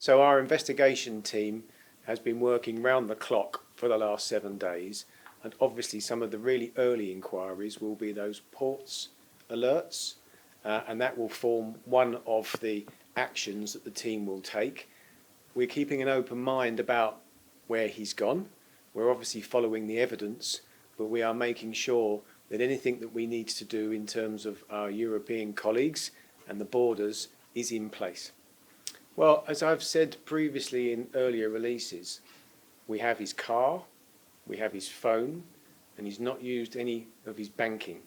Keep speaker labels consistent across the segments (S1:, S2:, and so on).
S1: So our investigation team has been working round the clock for the last 7 days, and obviously some of the really early inquiries will be those ports alerts, and that will form one of the actions that the team will take. We're keeping an open mind about where he's gone. We're obviously following the evidence, but we are making sure that anything that we need to do in terms of our European colleagues and the borders is in place. Well, as I've said previously in earlier releases, we have his car, we have his phone, and he's not used any of his banking.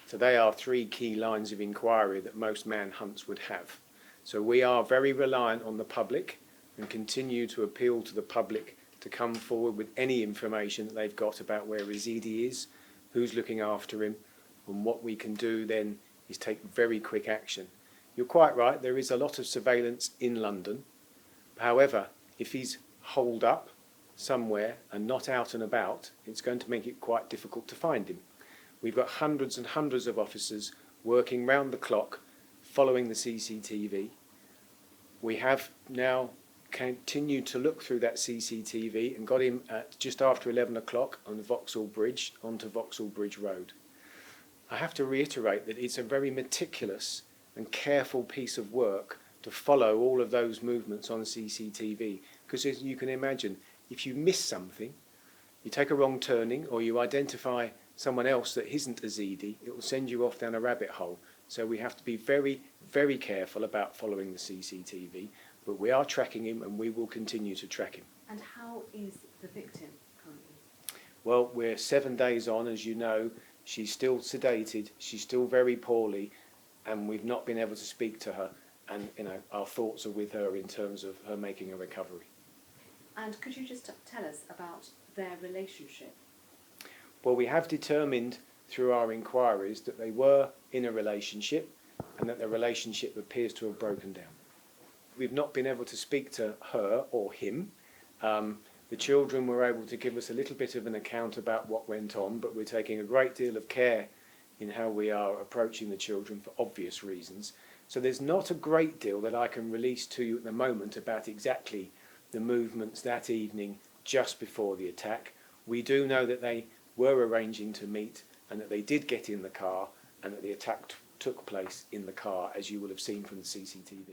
S1: So they are 3 key lines of inquiry that most manhunts would have. So we are very reliant on the public and continue to appeal to the public to come forward with any information that they've got about where Ezedi is, who's looking after him, and what we can do then is take very quick action. You're quite right, there is a lot of surveillance in London. However, if he's holed up somewhere and not out and about, it's going to make it quite difficult to find him. We've got hundreds and hundreds of officers working round the clock, following the CCTV. We have now continued to look through that CCTV and got him at just after 11 o'clock on Vauxhall Bridge, onto Vauxhall Bridge Road. I have to reiterate that it's a very meticulous and careful piece of work to follow all of those movements on CCTV, because as you can imagine, if you miss something, you take a wrong turning or you identify someone else that isn't Ezedi, it will send you off down a rabbit hole. So we have to be very, very careful about following the CCTV, but we are tracking him and we will continue to track him.
S2: And how is the victim currently?
S1: Well, we're 7 days on, as you know. She's still sedated, she's still very poorly, and we've not been able to speak to her, and our thoughts are with her in terms of her making a recovery.
S2: And could you just tell us about their relationship?
S1: Well, we have determined through our inquiries that they were in a relationship and that the relationship appears to have broken down. We've not been able to speak to her or him. The children were able to give us a little bit of an account about what went on, but we're taking a great deal of care in how we are approaching the children for obvious reasons. So there's not a great deal that I can release to you at the moment about exactly the movements that evening just before the attack. We do know that they were arranging to meet and that they did get in the car and that the attack took place in the car, as you will have seen from the CCTV.